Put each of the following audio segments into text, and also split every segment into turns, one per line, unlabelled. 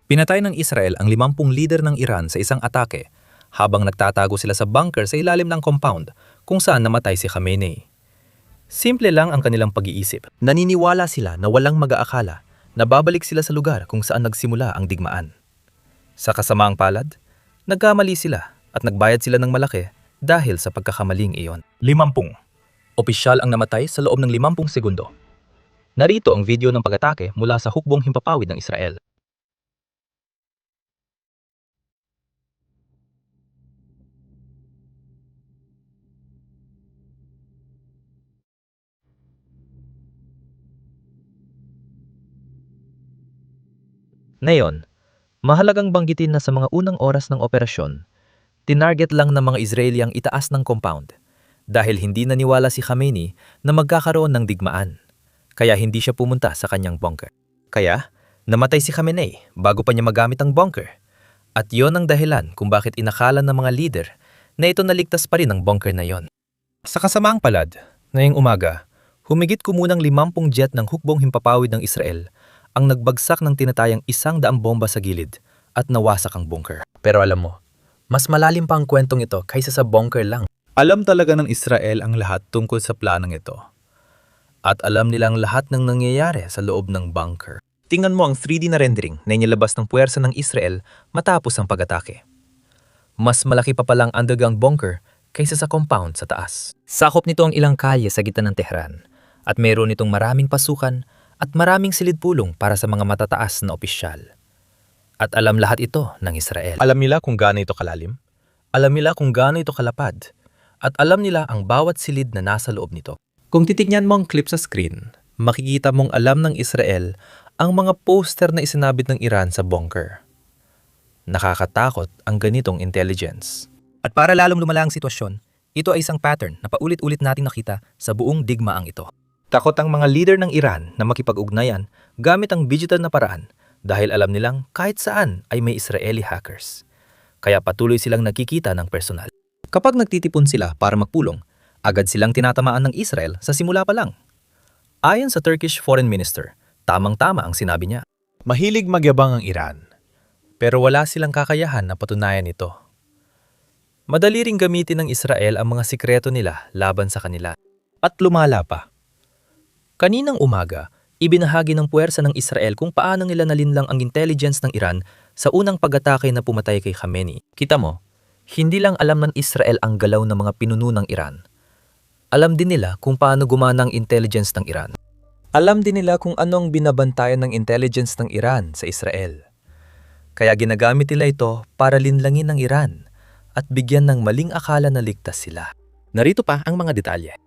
Pinatay ng Israel ang 50 leader ng Iran sa isang atake habang nagtatago sila sa bunker sa ilalim ng compound kung saan namatay si Khamenei. Simple lang ang kanilang pag-iisip. Naniniwala sila na walang mag-aakala na babalik sila sa lugar kung saan nagsimula ang digmaan. Sa kasamaang palad, nagkamali sila at nagbayad sila ng malaki dahil sa pagkakamaling iyon. 50. Opisyal ang namatay sa loob ng 50 segundo. Narito ang video ng pag-atake mula sa hukbong himpapawid ng Israel. Ngayon, mahalagang banggitin na sa mga unang oras ng operasyon, tinarget lang ng mga Israeli ang itaas ng compound dahil hindi naniwala si Khamenei na magkakaroon ng digmaan, kaya hindi siya pumunta sa kanyang bunker. Kaya, namatay si Khamenei bago pa niya magamit ang bunker, at yon ang dahilan kung bakit inakala ng mga leader na ito naligtas pa rin ang bunker na yon. Sa kasamaang palad, ngayong umaga, humigit kumunang 50 jet ng hukbong himpapawid ng Israel ang nagbagsak ng tinatayang 100 bomba sa gilid at nawasak ang bunker. Pero alam mo, mas malalim pa ang kwentong ito kaysa sa bunker lang. Alam talaga ng Israel ang lahat tungkol sa planong ito. At alam nilang lahat ng nangyayari sa loob ng bunker. Tingnan mo ang 3D na rendering na inilabas ng puwersa ng Israel matapos ang pag-atake. Mas malaki pa palang underground bunker kaysa sa compound sa taas. Sakop nito ang ilang kalye sa gitna ng Tehran at mayroon itong maraming pasukan at maraming silid-pulong para sa mga matataas na opisyal. At alam lahat ito ng Israel. Alam nila kung gaano ito kalalim, alam nila kung gaano ito kalapad, at alam nila ang bawat silid na nasa loob nito. Kung titignan mo ang clip sa screen, makikita mong alam ng Israel ang mga poster na isinabit ng Iran sa bunker. Nakakatakot ang ganitong intelligence. At para lalong lumala ang sitwasyon, ito ay isang pattern na paulit-ulit nating nakita sa buong digmaang ito. Takot ang mga leader ng Iran na makipag-ugnayan gamit ang digital na paraan dahil alam nilang kahit saan ay may Israeli hackers. Kaya patuloy silang nagkikita ng personal. Kapag nagtitipon sila para magpulong, agad silang tinatamaan ng Israel sa simula pa lang. Ayon sa Turkish Foreign Minister, tamang-tama ang sinabi niya. Mahilig magyabang ang Iran, pero wala silang kakayahan na patunayan ito. Madali ring gamitin ng Israel ang mga sikreto nila laban sa kanila. At lumala pa. Kaninang umaga, ibinahagi ng puwersa ng Israel kung paano nila nalinlang ang intelligence ng Iran sa unang pag-atake na pumatay kay Khamenei. Kita mo, hindi lang alam ng Israel ang galaw ng mga pinuno ng Iran. Alam din nila kung paano gumana ang intelligence ng Iran. Alam din nila kung anong binabantayan ng intelligence ng Iran sa Israel. Kaya ginagamit nila ito para linlangin ng Iran at bigyan ng maling akala na ligtas sila. Narito pa ang mga detalye.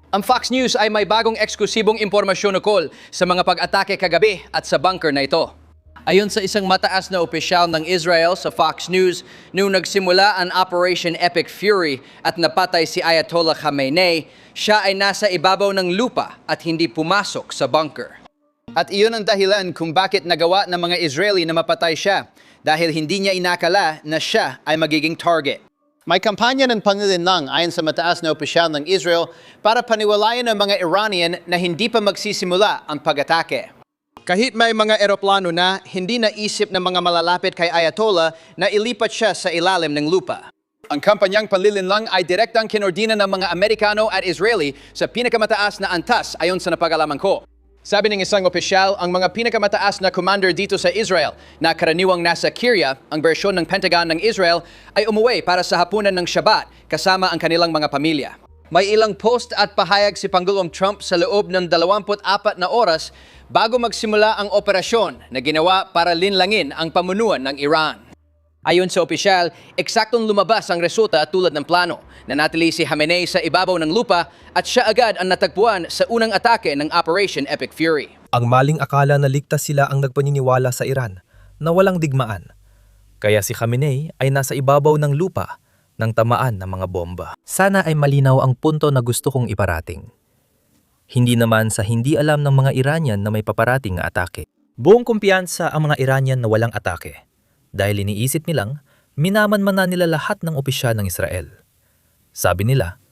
Ang Fox News ay may bagong eksklusibong impormasyon ukol sa mga pag-atake kagabi at sa bunker na ito. Ayon sa isang mataas na opisyal ng Israel sa Fox News, nung nagsimula ang Operation Epic Fury at napatay si Ayatollah Khamenei, siya ay nasa ibabaw ng lupa at hindi pumasok sa bunker. At iyon ang dahilan kung bakit nagawa ng mga Israeli na mapatay siya, dahil hindi niya inakala na siya ay magiging target. May kampanya ng panlilinlang ayon sa mataas na opisyal ng Israel para paniwalayan ng mga Iranian na hindi pa magsisimula ang pag-atake. Kahit may mga eroplano na, hindi naisip ng mga malalapit kay Ayatollah na ilipat siya sa ilalim ng lupa. Ang kampanyang panlilinlang ay direktang kinordina ng mga Amerikano at Israeli sa pinakamataas na antas ayon sa napag-alaman ko. Sabi ng isang opisyal, ang mga pinakamataas na commander dito sa Israel na karaniwang nasa Kiryat, ang bersyon ng Pentagon ng Israel, ay umuwi para sa hapunan ng Shabbat kasama ang kanilang mga pamilya. May ilang post at pahayag si Pangulong Trump sa loob ng 24 na oras bago magsimula ang operasyon na ginawa para linlangin ang pamunuan ng Iran. Ayon sa opisyal, eksaktong lumabas ang resulta tulad ng plano. Nanatili si Khamenei sa ibabaw ng lupa at siya agad ang natagpuan sa unang atake ng Operation Epic Fury.
Ang maling akala na ligtas sila ang nagpaniniwala sa Iran na walang digmaan. Kaya si Khamenei ay nasa ibabaw ng lupa ng tamaan ng mga bomba. Sana ay malinaw ang punto na gusto kong iparating. Hindi naman sa hindi alam ng mga Iranian na may paparating na atake. Buong kumpiyansa ang mga Iranian na walang atake. Dahil iniisip nilang, minamanmanan nila lahat ng opisyal ng Israel. Sabi nila,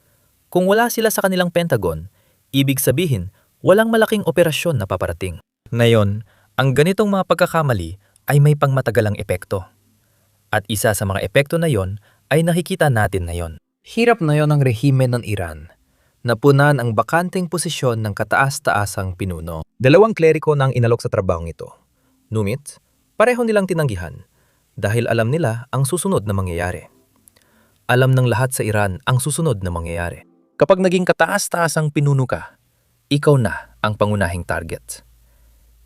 kung wala sila sa kanilang Pentagon, ibig sabihin, walang malaking operasyon na paparating. Ngayon, ang ganitong mga pagkakamali ay may pangmatagalang epekto. At isa sa mga epekto na yon ay nakikita natin na yon. Hirap na yon ang rehime ng Iran. Napunan ang bakanteng posisyon ng kataas-taasang pinuno. 2 kleriko na ang inalok sa trabahong ito. Ngunit, pareho nilang tinanggihan dahil alam nila ang susunod na mangyayari. Alam ng lahat sa Iran ang susunod na mangyayari. Kapag naging kataas-taasang pinuno ka, ikaw na ang pangunahing target.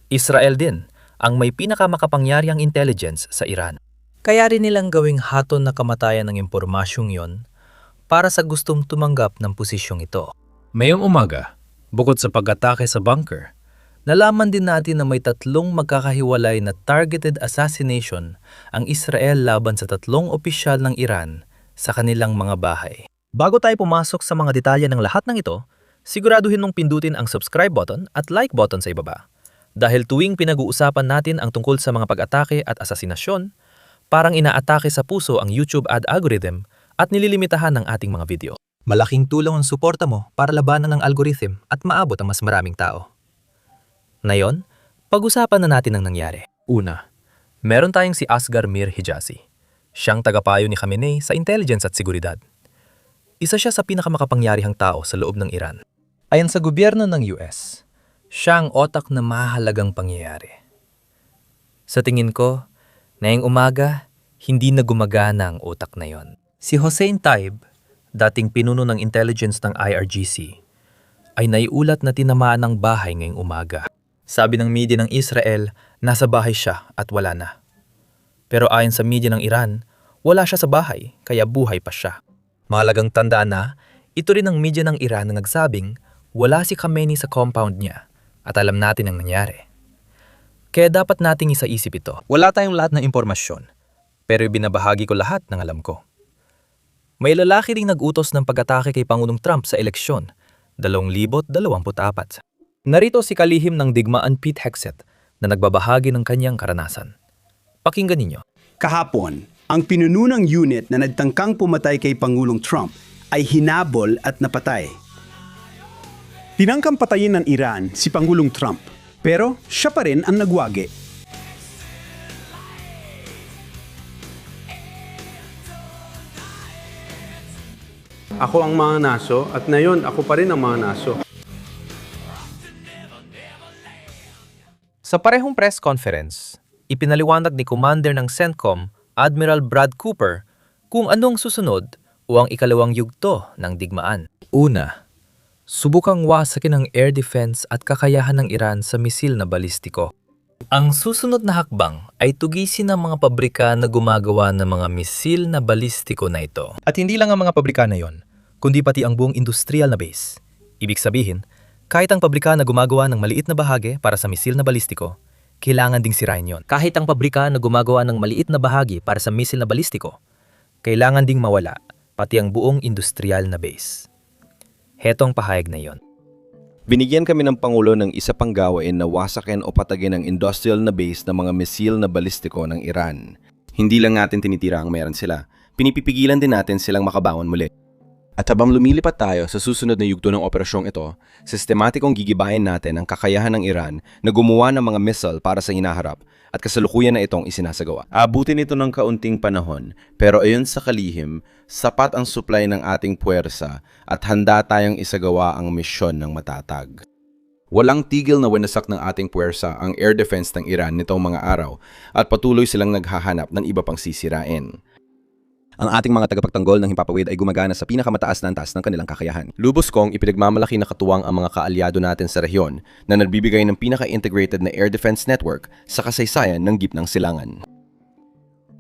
Israel din ang may pinakamakapangyarihang intelligence sa Iran. Kaya rin nilang gawing haton na kamatayan ng impormasyong yon para sa gustong tumanggap ng posisyong ito. Mayong umaga, bukod sa pag-atake sa bunker, nalaman din natin na may 3 magkakahiwalay na targeted assassination ang Israel laban sa 3 opisyal ng Iran sa kanilang mga bahay. Bago tayo pumasok sa mga detalye ng lahat ng ito, siguraduhin mong pindutin ang subscribe button at like button sa ibaba. Dahil tuwing pinag-uusapan natin ang tungkol sa mga pag-atake at asasinasyon, parang inaatake sa puso ang YouTube ad algorithm at nililimitahan ng ating mga video. Malaking tulong ang suporta mo para labanan ng algorithm at maabot ang mas maraming tao. Ngayon, pag-usapan na natin ang nangyari. Una, meron tayong si Asghar Mir Hijazi. Siyang tagapayo ni Khamenei sa intelligence at seguridad. Isa siya sa pinakamakapangyarihang tao sa loob ng Iran. Ayon sa gobyerno ng US, siya ang otak na mahalagang pangyayari. Sa tingin ko, ngayong umaga, hindi na gumagana ang utak na yon. Si Hossein Taib, dating pinuno ng intelligence ng IRGC, ay naiulat na tinamaan ng bahay ngayong umaga. Sabi ng media ng Israel, nasa bahay siya at wala na. Pero ayon sa media ng Iran, wala siya sa bahay, kaya buhay pa siya. Mahalagang tandaan na, ito rin ang media ng Iran na nagsabing wala si Khamenei sa compound niya at alam natin ang nangyari. Kaya dapat nating isaisip ito. Wala tayong lahat ng impormasyon, pero binabahagi ko lahat ng alam ko. May lalaki ring nag-utos ng pag-atake kay Pangulong Trump sa eleksyon, 2024. Narito si kalihim ng digmaan Pete Hegseth na nagbabahagi ng kanyang karanasan. Pakinggan ninyo.
Kahapon, ang pinununang unit na nagtangkang pumatay kay Pangulong Trump ay hinabol at napatay. Tinangkang patayin ng Iran si Pangulong Trump, pero siya pa rin ang nagwagi.
Ako ang mga naso at ngayon ako pa rin ang mga naso.
Sa parehong press conference, ipinaliwanag ni Commander ng CENTCOM, Admiral Brad Cooper, kung anong susunod o ang ikalawang yugto ng digmaan. Una, subukang wasakin ang air defense at kakayahan ng Iran sa misil na balistiko. Ang susunod na hakbang ay tugisin ang mga pabrika na gumagawa ng mga misil na balistiko na ito. At hindi lang ang mga pabrika na yon, kundi pati ang buong industrial na base. Ibig sabihin, kahit ang pabrika na gumagawa ng maliit na bahagi para sa misil na balistiko, kailangan ding sirain yon. Kahit ang pabrika na gumagawa ng maliit na bahagi para sa misil na balistiko, kailangan ding mawala, pati ang buong industrial na base. Hetong pahayag na yon.
Binigyan kami ng Pangulo ng isa pang gawain na wasakin o patagin ang industrial na base ng mga misil na balistiko ng Iran. Hindi lang natin tinitira ang meron sila, pinipipigilan din natin silang makabangon muli. At habang lumilipat tayo sa susunod na yugto ng operasyong ito, sistematikong gigibahin natin ang kakayahan ng Iran na gumawa ng mga missile para sa hinaharap at kasalukuyan na itong isinasagawa. Abutin ito ng kaunting panahon, pero ayon sa kalihim, sapat ang supply ng ating puwersa at handa tayong isagawa ang misyon ng matatag. Walang tigil na winasak ng ating puwersa ang air defense ng Iran nitong mga araw at patuloy silang naghahanap ng iba pang sisirain. Ang ating mga tagapagtanggol ng himpapawid ay gumagana sa pinakamataas na antas ng kanilang kakayahan. Lubos kong ipinagmamalaki na katuwang ang mga kaalyado natin sa rehiyon na nagbibigay ng pinaka-integrated na air defense network sa kasaysayan ng gitnang silangan.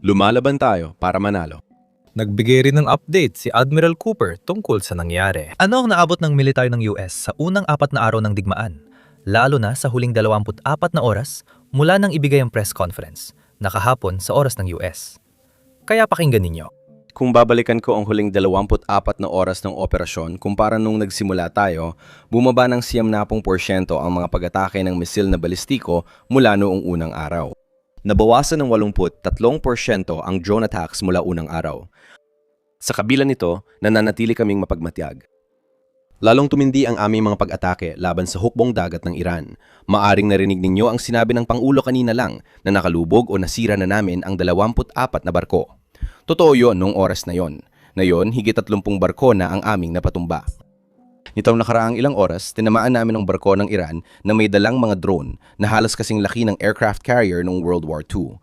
Lumalaban tayo para manalo.
Nagbigay rin ng update si Admiral Cooper tungkol sa nangyari. Ano ang naabot ng militar ng US sa unang 4 na araw ng digmaan, lalo na sa huling 24 na oras mula nang ibigay ang press conference, nakahapon sa oras ng US. Kaya pakinggan ninyo.
Kung babalikan ko ang huling 24 na oras ng operasyon kumpara nung nagsimula tayo, bumaba ng 70% ang mga pag-atake ng misil na balistiko mula noong unang araw. Nabawasan ng 83% ang drone attacks mula unang araw. Sa kabila nito, nananatili kaming mapagmatyag. Lalong tumindi ang aming mga pag-atake laban sa hukbong dagat ng Iran. Maaring narinig ninyo ang sinabi ng Pangulo kanina lang na nakalubog o nasira na namin ang 24 na barko. Totoo yon noong oras na yon. Ngayon, higit 30 barko na ang aming napatumba. Nitong nakaraang ilang oras, tinamaan namin ang barko ng Iran na may dalang mga drone na halos kasing laki ng aircraft carrier noong World War II.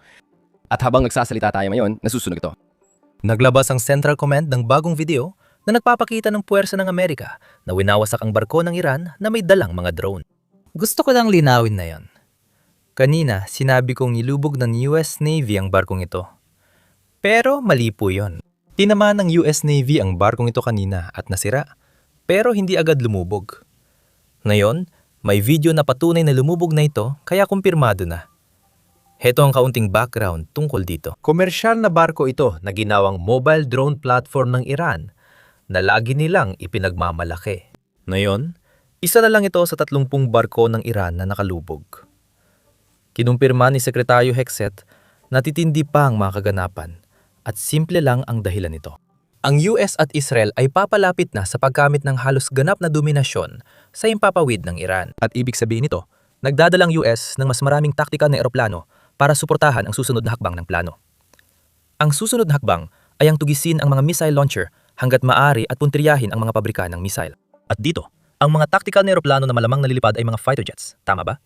At habang nagsasalita tayo ngayon, nasusunog ito. Naglabas ang Central Command ng bagong video na nagpapakita ng puwersa ng Amerika na winawasak ang barko ng Iran na may dalang mga drone. Gusto ko lang linawin na yon. Kanina, sinabi kong nilubog ng US Navy ang barkong ito. Pero mali po yon. Tinamaan ng US Navy ang barkong ito kanina at nasira, pero hindi agad lumubog. Ngayon, may video na patunay na lumubog na ito kaya kumpirmado na. Heto ang kaunting background tungkol dito. Komersyal na barko ito na ginawang mobile drone platform ng Iran na lagi nilang ipinagmamalaki. Ngayon, isa na lang ito sa 30 barko ng Iran na nakalubog. Kinumpirma ni Sekretaryo Hegseth na titindi pa ang mga kaganapan at simple lang ang dahilan nito. Ang US at Israel ay papalapit na sa pagkamit ng halos ganap na dominasyon sa impapawid ng Iran. At ibig sabihin nito, nagdadalang US ng mas maraming taktikal na eroplano para suportahan ang susunod na hakbang ng plano. Ang susunod na hakbang ay ang tugisin ang mga missile launcher hanggat maaari at puntiryahin ang mga pabrika ng missile. At dito, ang mga tactical na eroplano na malamang nalilipad ay mga fighter jets. Tama ba?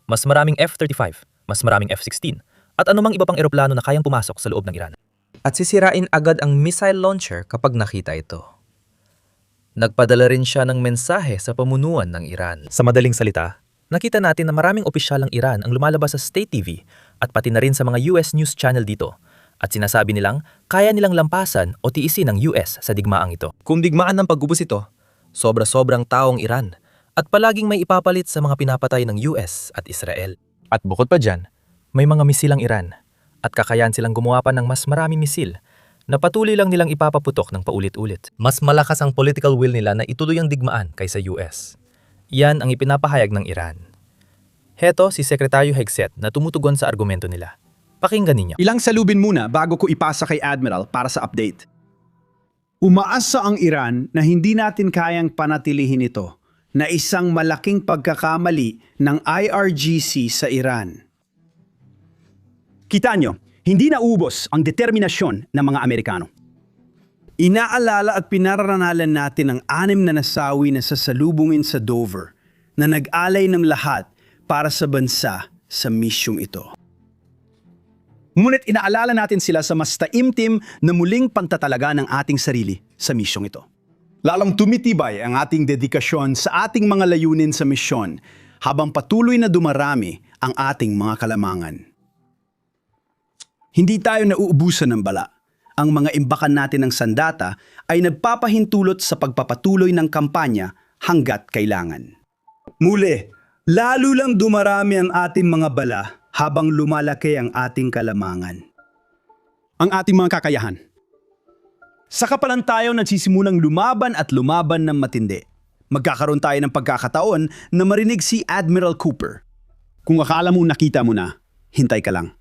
Mas maraming F-35, mas maraming F-16, at anumang iba pang eroplano na kayang pumasok sa loob ng Iran. At sisirain agad ang missile launcher kapag nakita ito. Nagpadala rin siya ng mensahe sa pamunuan ng Iran. Sa madaling salita, nakita natin na maraming opisyal ng Iran ang lumalabas sa state TV at pati na rin sa mga US news channel dito. At sinasabi nilang kaya nilang lampasan o tiisin ng US sa digmaang ito. Kung digmaan ng paggubos ito, sobra-sobrang taong Iran at palaging may ipapalit sa mga pinapatay ng US at Israel. At bukod pa dyan, may mga misilang Iran at kakayahan silang gumawa pa ng mas maraming misil na patuloy lang nilang ipapaputok ng paulit-ulit. Mas malakas ang political will nila na ituloy ang digmaan kaysa US. Yan ang ipinapahayag ng Iran. Heto si Sekretaryo Hegseth na tumutugon sa argumento nila. Pakinggan ninyo.
Ilang salubin muna bago ko ipasa kay Admiral para sa update. Umaasa ang Iran na hindi natin kayang panatilihin ito na isang malaking pagkakamali ng IRGC sa Iran. Kita nyo, hindi naubos ang determinasyon ng mga Amerikano. Inaalala at pinararanalan natin ang 6 na nasawi na sasalubungin sa Dover na nag-alay ng lahat para sa bansa sa misyong ito. Ngunit inaalala natin sila sa mas taimtim na muling pantatalaga ng ating sarili sa misyong ito. Lalong tumitibay ang ating dedikasyon sa ating mga layunin sa misyon habang patuloy na dumarami ang ating mga kalamangan. Hindi tayo nauubusan ng bala. Ang mga imbakan natin ng sandata ay nagpapahintulot sa pagpapatuloy ng kampanya hanggat kailangan. Muli, lalo lang dumarami ang ating mga bala habang lumalaki ang ating kalamangan. Ang ating mga kakayahan. Saka pa lang tayo nagsisimulang lumaban at lumaban ng matindi. Magkakaroon tayo ng pagkakataon na marinig si Admiral Cooper. Kung akala mo nakita mo na, hintay ka lang.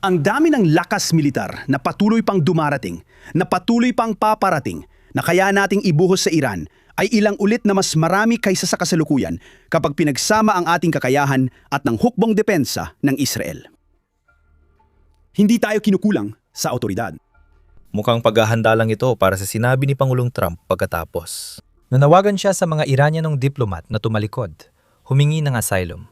Ang dami ng lakas militar na patuloy pang dumarating, na patuloy pang paparating, na kaya nating ibuhos sa Iran ay ilang ulit na mas marami kaysa sa kasalukuyan kapag pinagsama ang ating kakayahan at ng hukbong depensa ng Israel. Hindi tayo kinukulang sa autoridad.
Mukhang paghahanda lang ito para sa sinabi ni Pangulong Trump pagkatapos. Nanawagan siya sa mga Iranianong diplomat na tumalikod, humingi ng asylum,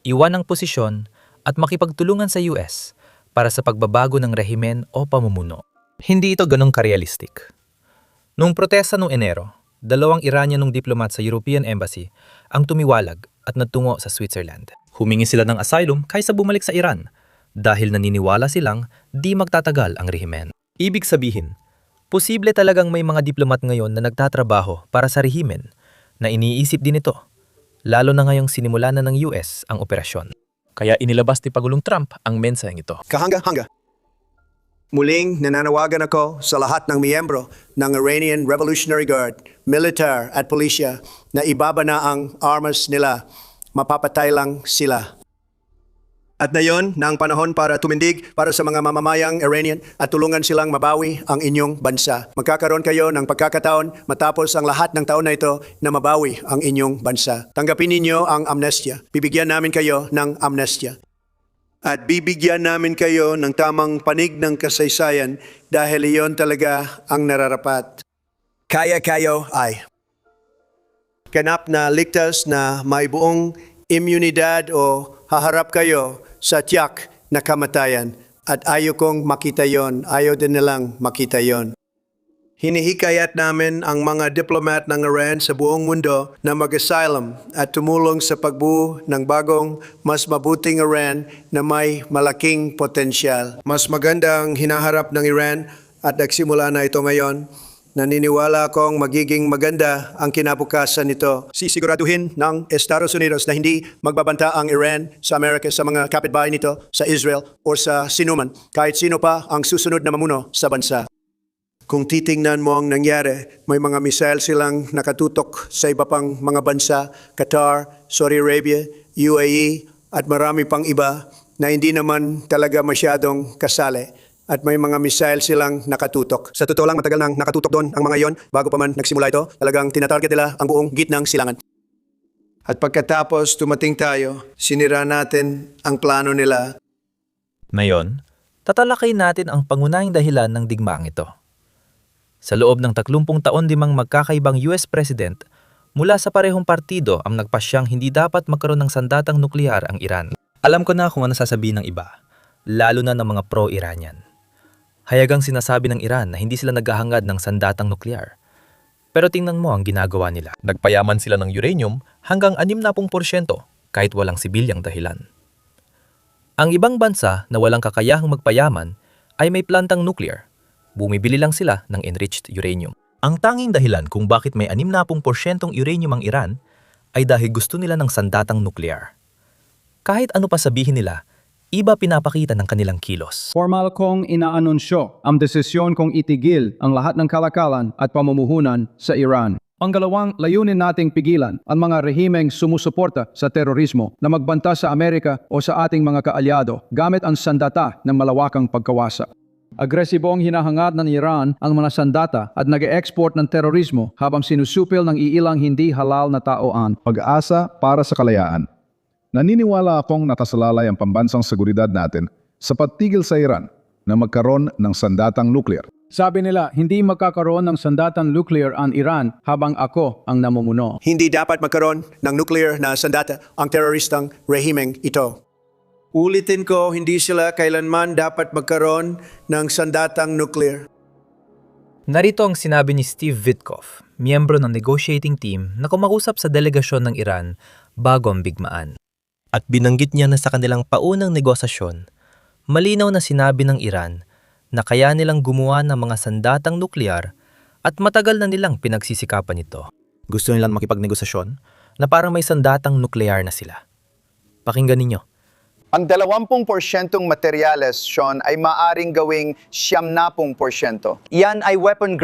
iwan ang posisyon at makipagtulungan sa US para sa pagbabago ng rehimen o pamumuno. Hindi ito ganong karealistik. Noong protesta noong Enero, 2 Iranianong diplomat sa European Embassy ang tumiwalag at nagtungo sa Switzerland. Humingi sila ng asylum kaysa bumalik sa Iran dahil naniniwala silang di magtatagal ang rehimen. Ibig sabihin, posible talagang may mga diplomat ngayon na nagtatrabaho para sa rehimen na iniisip din ito, lalo na ngayong sinimula na ng US ang operasyon. Kaya inilabas ni Pangulong Trump ang mensaheng ito.
Kahanga-hanga. Muling nananawagan ako sa lahat ng miyembro ng Iranian Revolutionary Guard, militar at pulisya na ibaba na ang armas nila. Mapapatay lang sila. At ngayon na ang panahon para tumindig para sa mga mamamayang Iranian at tulungan silang mabawi ang inyong bansa. Magkakaroon kayo ng pagkakataon matapos ang lahat ng taon na ito na mabawi ang inyong bansa. Tanggapin ninyo ang amnestia. Bibigyan namin kayo ng amnestia. At bibigyan namin kayo ng tamang panig ng kasaysayan dahil iyon talaga ang nararapat. Kaya kayo ay ganap na ligtas na may buong immunidad o haharap kayo sa tiyak na kamatayan at ayaw kong makita yon, ayaw din nilang makita yon. Hinihikayat namin ang mga diplomat ng Iran sa buong mundo na mag-asylum at tumulong sa pagbuo ng bagong, mas mabuting Iran na may malaking potensyal. Mas magandang hinaharap ng Iran at nagsimula na ito ngayon. Naniniwala akong magiging maganda ang kinabukasan nito. Sisiguraduhin ng Estados Unidos na hindi magbabanta ang Iran sa Amerika sa mga kapitbahay nito, sa Israel o sa sinuman, kahit sino pa ang susunod na mamuno sa bansa. Kung titingnan mo ang nangyari, may mga missile silang nakatutok sa iba pang mga bansa, Qatar, Saudi Arabia, UAE at marami pang iba na hindi naman talaga masyadong kasali. At may mga missile silang nakatutok. Sa totoo lang, matagal nang nakatutok doon ang mga iyon. Bago pa man nagsimula ito, talagang tinatarget nila ang buong gitnang silangan. At pagkatapos tumating tayo, sinira natin ang plano nila.
Ngayon, tatalakay natin ang pangunahing dahilan ng digmaang ito. Sa loob ng 30 taon limang magkakaibang US President, mula sa parehong partido ang nagpasyang hindi dapat magkaroon ng sandatang nuklear ang Iran. Alam ko na kung ano sasabihin ng iba, lalo na ng mga pro-Iranian. Hayagang sinasabi ng Iran na hindi sila naghahangad ng sandatang nuklear. Pero tingnan mo ang ginagawa nila. Nagpayaman sila ng uranium hanggang 60% kahit walang sibilyang dahilan. Ang ibang bansa na walang kakayahang magpayaman ay may plantang nuclear. Bumibili lang sila ng enriched uranium. Ang tanging dahilan kung bakit may 60% uranium ang Iran ay dahil gusto nila ng sandatang nuklear. Kahit ano pa sabihin nila, iba pinapakita ng kanilang kilos.
Formal kong inaanunsyo ang desisyon kong itigil ang lahat ng kalakalan at pamumuhunan sa Iran. Ang galawang layunin nating pigilan ang mga rehimeng sumusuporta sa terorismo na magbanta sa Amerika o sa ating mga kaalyado gamit ang sandata ng malawakang pagkawasa. Agresibong hinahangad ng Iran ang mga sandata at nag-export ng terorismo habang sinusupil ng iilang hindi halal na taoan.
Pag-asa para sa kalayaan. Naniniwala akong nakasalalay ang pambansang seguridad natin sa pagtigil sa Iran na magkaroon ng sandatang nuklear.
Sabi nila, hindi magkakaroon ng sandatang nuclear ang Iran habang ako ang namumuno.
Hindi dapat magkaroon ng nuclear na sandata ang teroristang rehimeng ito. Ulitin ko, hindi sila kailanman dapat magkaroon ng sandatang nuclear.
Narito ang sinabi ni Steve Witkoff, miyembro ng negotiating team na kumausap sa delegasyon ng Iran bago ang bigmaan. At binanggit niya na sa kanilang paunang negosasyon, malinaw na sinabi ng Iran na kaya nilang gumawa ng mga sandatang nuklear at matagal na nilang pinagsisikapan ito. Gusto nilang makipagnegosasyon na parang may sandatang nuklear na sila. Pakinggan ninyo.
Ang 20% materyales, Sean, ay maaring gawing 70%. Iyan ay weapons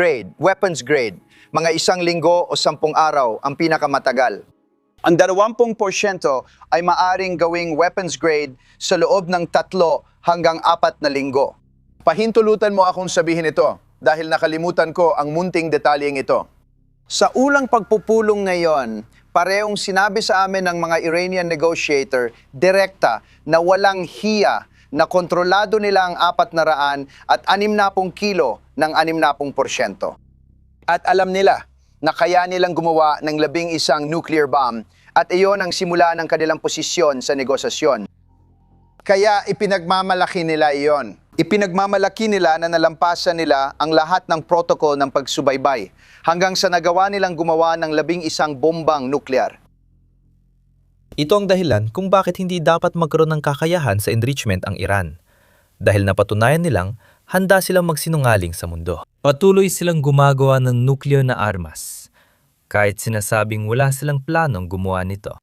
grade. Mga 1 linggo o 10 araw ang pinakamatagal. Ang 20% ay maaring gawing weapons grade sa loob ng 3 hanggang 4 na linggo. Pahintulutan mo akong sabihin ito dahil nakalimutan ko ang munting detalyeng ito. Sa ulang pagpupulong ngayon, parehong sinabi sa amin ng mga Iranian negotiator, direkta na walang hiya na kontrolado nila ang 400 at 60 kilo ng 60%. At alam nila na kaya nilang gumawa ng 11 nuclear bomb at iyon ang simula ng kanilang posisyon sa negosasyon. Kaya ipinagmamalaki nila iyon. Ipinagmamalaki nila na nalampasan nila ang lahat ng protocol ng pagsubaybay hanggang sa nagawa nilang gumawa ng 11 bombang nuklear.
Ito ang dahilan kung bakit hindi dapat magkaroon ng kakayahan sa enrichment ang Iran. Dahil napatunayan nilang handa silang magsinungaling sa mundo. Patuloy silang gumagawa ng nuclear na armas, kahit sinasabing wala silang planong gumawa nito.